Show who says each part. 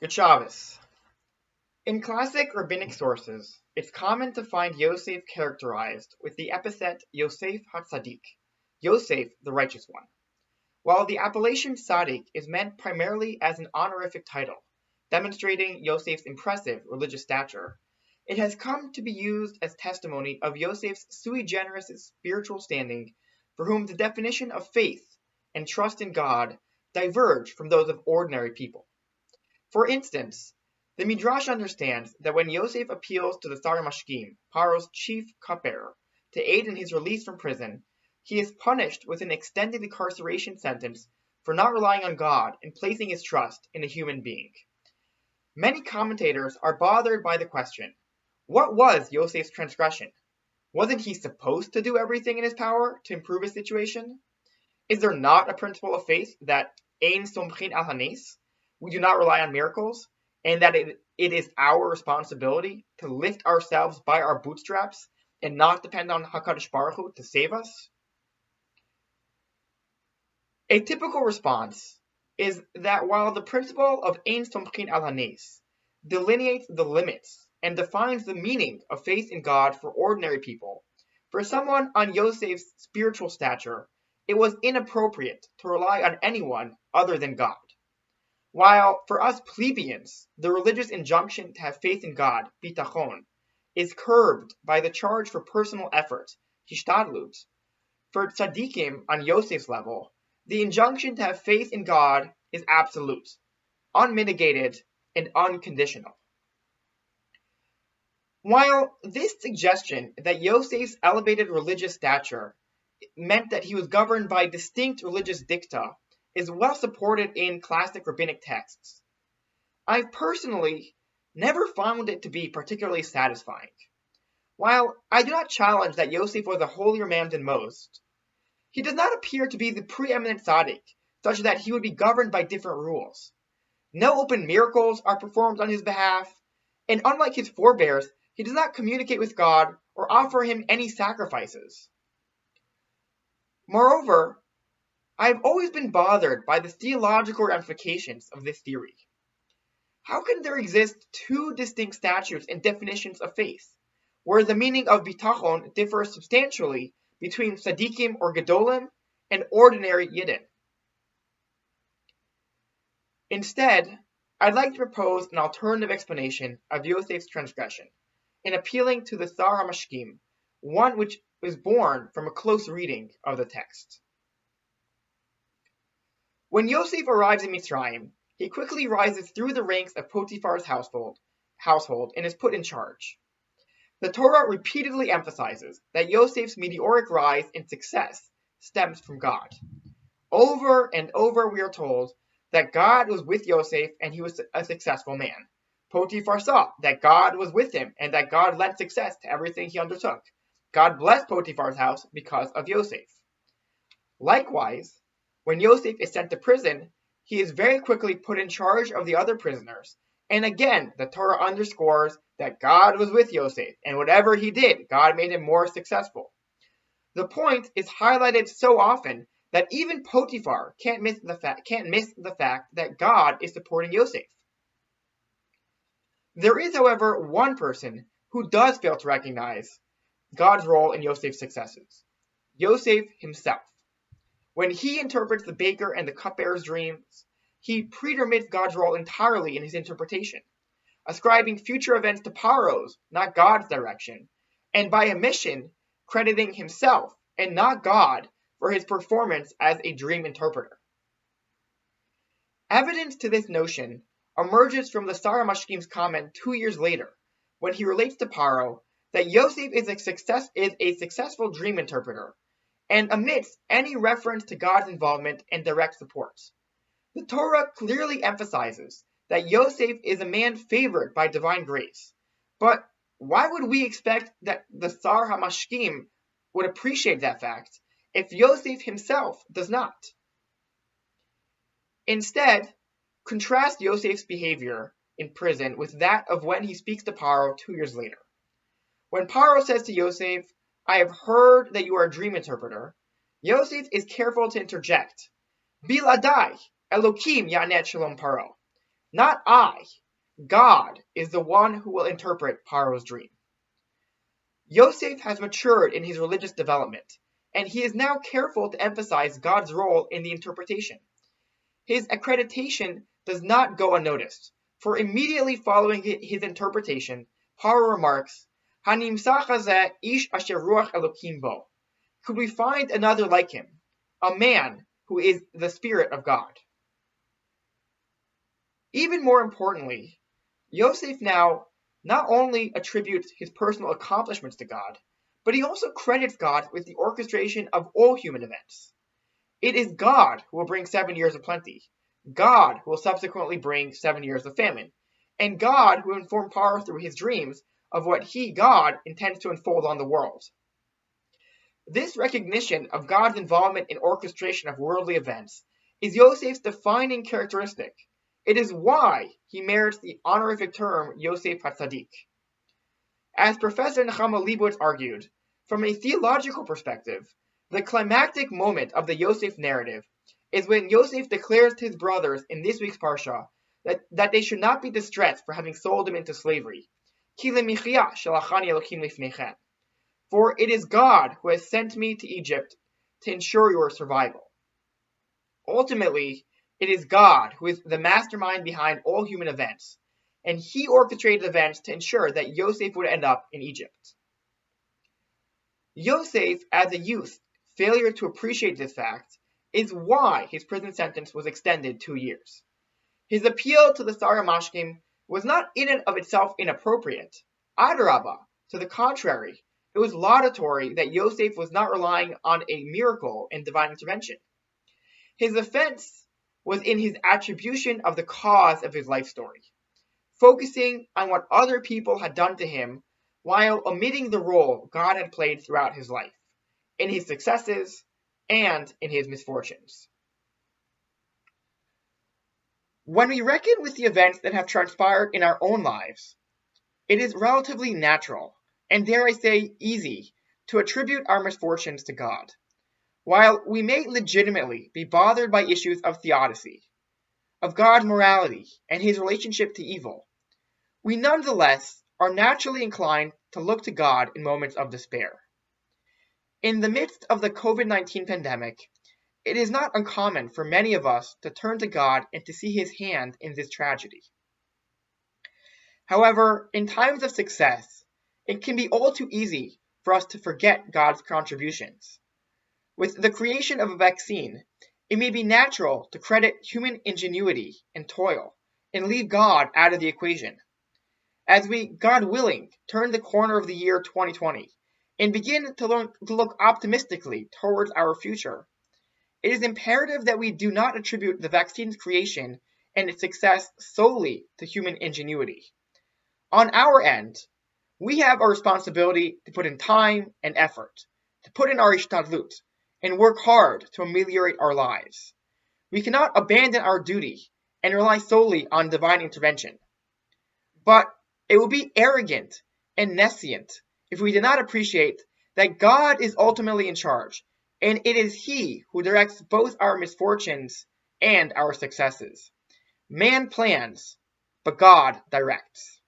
Speaker 1: Good Shabbos. In classic rabbinic sources, it's common to find Yosef characterized with the epithet Yosef HaTzadik, Yosef the righteous one. While the appellation Tzaddik is meant primarily as an honorific title, demonstrating Yosef's impressive religious stature, it has come to be used as testimony of Yosef's sui generis spiritual standing, for whom the definition of faith and trust in God diverge from those of ordinary people. For instance, the Midrash understands that when Yosef appeals to the Sar Mashkim, Paro's chief cupbearer, to aid in his release from prison, he is punished with an extended incarceration sentence for not relying on God and placing his trust in a human being. Many commentators are bothered by the question, what was Yosef's transgression? Wasn't he supposed to do everything in his power to improve his situation? Is there not a principle of faith that ein somchin al hanes, we do not rely on miracles, and that it is our responsibility to lift ourselves by our bootstraps and not depend on HaKadosh Baruch Hu to save us? A typical response is that while the principle of ein somchin al hanes delineates the limits and defines the meaning of faith in God for ordinary people, for someone on Yosef's spiritual stature, it was inappropriate to rely on anyone other than God. While for us plebeians, the religious injunction to have faith in God, bitachon, is curbed by the charge for personal effort, hishtadlut, for tzaddikim on Yosef's level, the injunction to have faith in God is absolute, unmitigated, and unconditional. While this suggestion that Yosef's elevated religious stature meant that he was governed by distinct religious dicta is well supported in classic rabbinic texts, I've personally never found it to be particularly satisfying. While I do not challenge that Yosef was a holier man than most, he does not appear to be the preeminent tzaddik, such that he would be governed by different rules. No open miracles are performed on his behalf, and unlike his forebears, he does not communicate with God or offer him any sacrifices. Moreover, I have always been bothered by the theological ramifications of this theory. How can there exist two distinct statutes and definitions of faith, where the meaning of bitachon differs substantially between tzaddikim or gedolim and ordinary yidden? Instead, I'd like to propose an alternative explanation of Yosef's transgression, in appealing to the Sar HaMashkim, one which is born from a close reading of the text. When Yosef arrives in Mitzrayim, he quickly rises through the ranks of Potiphar's household and is put in charge. The Torah repeatedly emphasizes that Yosef's meteoric rise in success stems from God. Over and over we are told that God was with Yosef and he was a successful man. Potiphar saw that God was with him and that God lent success to everything he undertook. God blessed Potiphar's house because of Yosef. Likewise, when Yosef is sent to prison, he is very quickly put in charge of the other prisoners. And again, the Torah underscores that God was with Yosef, and whatever he did, God made him more successful. The point is highlighted so often that even Potiphar can't miss the fact that God is supporting Yosef. There is, however, one person who does fail to recognize God's role in Yosef's successes: Yosef himself. When he interprets the baker and the cupbearer's dreams, he pretermits God's role entirely in his interpretation, ascribing future events to Paro's, not God's direction, and by omission, crediting himself and not God for his performance as a dream interpreter. Evidence to this notion emerges from the Sar HaMashkim's comment 2 years later, when he relates to Paro that Yosef is a successful dream interpreter, and omits any reference to God's involvement and direct support. The Torah clearly emphasizes that Yosef is a man favored by divine grace, but why would we expect that the Sar HaMashkim would appreciate that fact if Yosef himself does not? Instead, contrast Yosef's behavior in prison with that of when he speaks to Paro 2 years later. When Paro says to Yosef, "I have heard that you are a dream interpreter," Yosef is careful to interject, "Biladai, Elokim Yanet Shalom Paro." Not I. God is the one who will interpret Paro's dream. Yosef has matured in his religious development, and he is now careful to emphasize God's role in the interpretation. His accreditation does not go unnoticed, for immediately following his interpretation, Paro remarks, "Hanimsach hazeh ish asher ruach Elokim bo." Could we find another like him, a man who is the Spirit of God? Even more importantly, Yosef now not only attributes his personal accomplishments to God, but he also credits God with the orchestration of all human events. It is God who will bring 7 years of plenty, God who will subsequently bring 7 years of famine, and God who will inform Paro through his dreams of what he, God, intends to unfold on the world. This recognition of God's involvement in orchestration of worldly events is Yosef's defining characteristic. It is why he merits the honorific term Yosef HaTzadik. As Professor Nechama Leibowitz argued, from a theological perspective, the climactic moment of the Yosef narrative is when Yosef declares to his brothers in this week's Parsha that they should not be distressed for having sold him into slavery. Ki lemichya shalachani Elokim lifnechem. For it is God who has sent me to Egypt to ensure your survival. Ultimately, it is God who is the mastermind behind all human events, and he orchestrated events to ensure that Yosef would end up in Egypt. Yosef, as a youth, failure to appreciate this fact is why his prison sentence was extended 2 years. His appeal to the Sar HaMashkim was not in and of itself inappropriate. Adarabah, to the contrary, it was laudatory that Yosef was not relying on a miracle and divine intervention. His offense was in his attribution of the cause of his life story, focusing on what other people had done to him while omitting the role God had played throughout his life, in his successes and in his misfortunes. When we reckon with the events that have transpired in our own lives, it is relatively natural, and dare I say easy, to attribute our misfortunes to God. While we may legitimately be bothered by issues of theodicy, of God's morality and his relationship to evil, we nonetheless are naturally inclined to look to God in moments of despair. In the midst of the COVID-19 pandemic, it is not uncommon for many of us to turn to God and to see his hand in this tragedy. However, in times of success, it can be all too easy for us to forget God's contributions. With the creation of a vaccine, it may be natural to credit human ingenuity and toil and leave God out of the equation. As we, God willing, turn the corner of the year 2020 and begin to look optimistically towards our future, it is imperative that we do not attribute the vaccine's creation and its success solely to human ingenuity. On our end, we have a responsibility to put in time and effort, to put in our ishtadlut, and work hard to ameliorate our lives. We cannot abandon our duty and rely solely on divine intervention. But it will be arrogant and nescient if we do not appreciate that God is ultimately in charge, and it is he who directs both our misfortunes and our successes. Man plans, but God directs.